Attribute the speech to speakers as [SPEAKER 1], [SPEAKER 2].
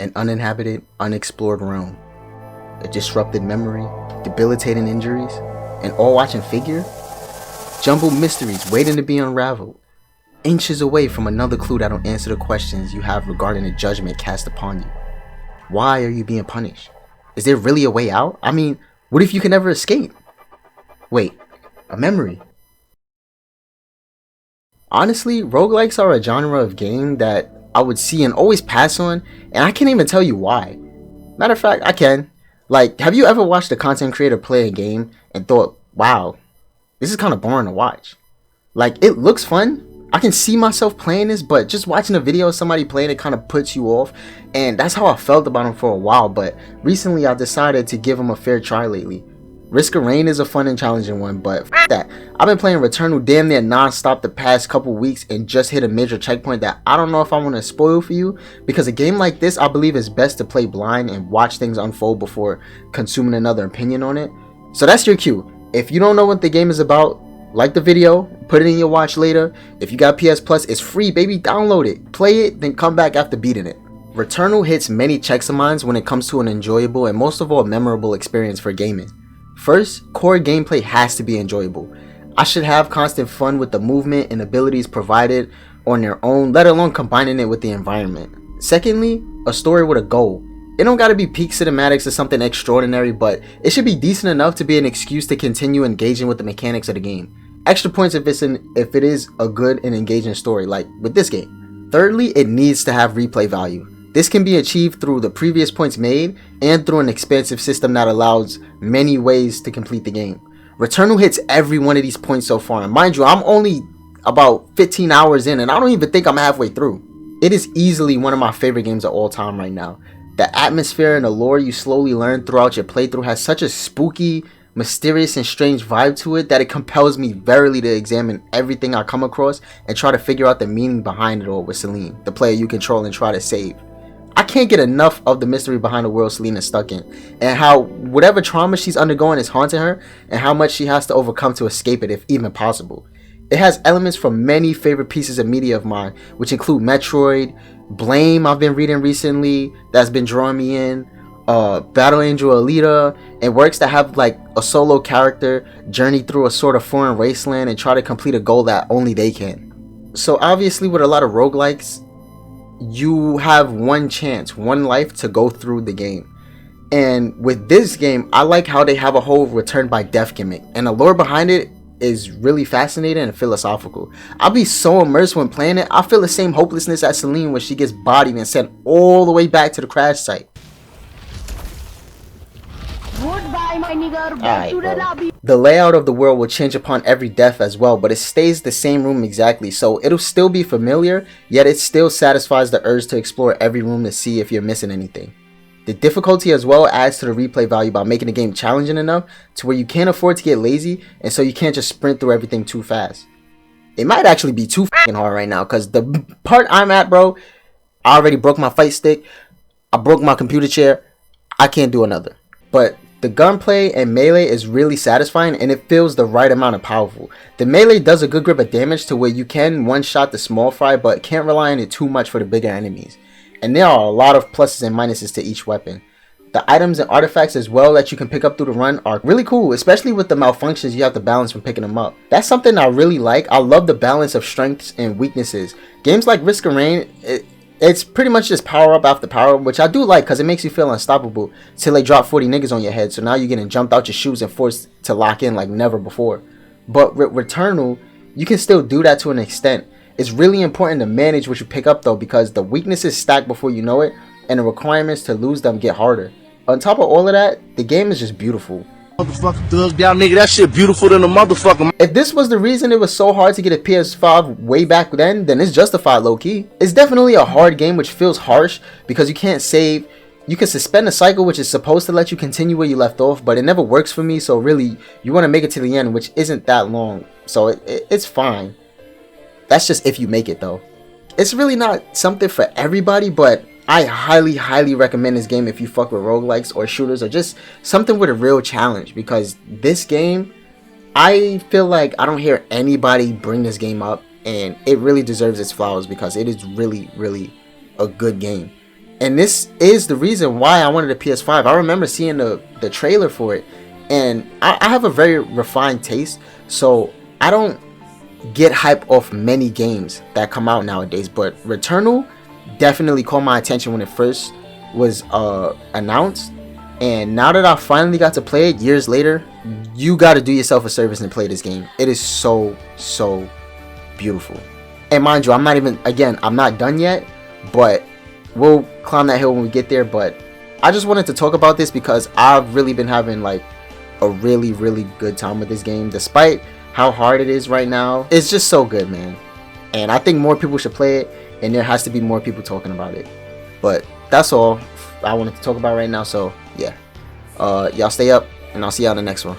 [SPEAKER 1] an uninhabited, unexplored realm, a disrupted memory, debilitating injuries, an all-watching figure, jumbled mysteries waiting to be unraveled, inches away from another clue that'll answer the questions you have regarding the judgment cast upon you. Why are you being punished? Is there really a way out? I mean, what if you can never escape? Wait, a memory. Honestly, roguelikes are a genre of game that I would see and always pass on, and I can't even tell you why. Matter of fact, I can. Like, have you ever watched a content creator play a game and thought, wow, this is kind of boring to watch? Like, it looks fun. I can see myself playing this, but just watching a video of somebody playing it kind of puts you off, and that's how I felt about him for a while, but recently I decided to give him a fair try lately. Risk of Rain is a fun and challenging one, but f that. I've been playing Returnal damn near non-stop the past couple weeks and just hit a major checkpoint that I don't know if I want to spoil for you, because a game like this I believe is best to play blind and watch things unfold before consuming another opinion on it. So that's your cue. If you don't know what the game is about, like the video, put it in your watch later. If you got PS Plus, it's free, baby, download it, play it, then come back after beating it. Returnal hits many checks of mine when it comes to an enjoyable and most of all memorable experience for gaming. First, core gameplay has to be enjoyable. I should have constant fun with the movement and abilities provided on their own, let alone combining it with the environment. Secondly, a story with a goal. It don't gotta be peak cinematics or something extraordinary, but it should be decent enough to be an excuse to continue engaging with the mechanics of the game. Extra points if it is a good and engaging story, like with this game. Thirdly, it needs to have replay value. This can be achieved through the previous points made and through an expansive system that allows many ways to complete the game. Returnal hits every one of these points so far, and mind you, I'm only about 15 hours in and I don't even think I'm halfway through. It is easily one of my favorite games of all time right now. The atmosphere and the lore you slowly learn throughout your playthrough has such a spooky, mysterious and strange vibe to it that it compels me verily to examine everything I come across and try to figure out the meaning behind it all with Celine, the player you control and try to save. I can't get enough of the mystery behind the world Celine is stuck in, and how whatever trauma she's undergoing is haunting her, and how much she has to overcome to escape it if even possible. It has elements from many favorite pieces of media of mine, which include Metroid, Blame I've been reading recently that's been drawing me in, Battle Angel Alita, and works that have like a solo character journey through a sort of foreign wasteland and try to complete a goal that only they can. So obviously with a lot of roguelikes, you have one chance, one life to go through the game. And with this game, I like how they have a whole return by death gimmick, and the lore behind it is really fascinating and philosophical. I'll be so immersed when playing it, I feel the same hopelessness as Celine when she gets bodied and sent all the way back to the crash site.
[SPEAKER 2] Goodbye, my nigga.
[SPEAKER 1] Alright, bro. The layout of the world will change upon every death as well, but it stays the same room exactly, so it'll still be familiar, yet it still satisfies the urge to explore every room to see if you're missing anything. The difficulty as well adds to the replay value by making the game challenging enough to where you can't afford to get lazy, and so you can't just sprint through everything too fast. It might actually be too f***ing hard right now, because the part I'm at, bro, I already broke my fight stick, I broke my computer chair, I can't do another. But the gunplay and melee is really satisfying, and it feels the right amount of powerful. The melee does a good grip of damage to where you can one-shot the small fry, but can't rely on it too much for the bigger enemies. And there are a lot of pluses and minuses to each weapon. The items and artifacts as well that you can pick up through the run are really cool, especially with the malfunctions you have to balance when picking them up. That's something I really like. I love the balance of strengths and weaknesses. Games like Risk of Rain, it's pretty much just power up after power up, which I do like because it makes you feel unstoppable till they drop 40 niggas on your head, so now you're getting jumped out your shoes and forced to lock in like never before. But with Returnal, you can still do that to an extent. It's really important to manage what you pick up though, because the weaknesses stack before you know it, and the requirements to lose them get harder. On top of all of that, the game is just beautiful.
[SPEAKER 3] Motherfucker thugs down, nigga, that shit beautiful than a motherfucker.
[SPEAKER 1] If this was the reason it was so hard to get a PS5 way back then it's justified low-key. It's definitely a hard game which feels harsh because you can't save. You can suspend a cycle which is supposed to let you continue where you left off, but it never works for me, so really you want to make it to the end, which isn't that long, so it's fine. That's just if you make it though. It's really not something for everybody, but I highly recommend this game if you fuck with roguelikes or shooters or just something with a real challenge, because this game, I feel like I don't hear anybody bring this game up, and it really deserves its flowers because it is really a good game. And this is the reason why I wanted a PS5. I remember seeing the trailer for it, and I have a very refined taste, so I don't get hype off many games that come out nowadays. But Returnal definitely caught my attention when it first was announced, and now that I finally got to play it years later, you got to do yourself a service and play this game. It is so beautiful. And mind you, I'm not done yet, but we'll climb that hill when we get there. But I just wanted to talk about this because I've really been having like a really good time with this game, despite how hard it is right now. It's just so good, man, and I think more people should play it, and there has to be more people talking about it. But that's all I wanted to talk about right now. So yeah, y'all stay up, and I'll see y'all in the next one.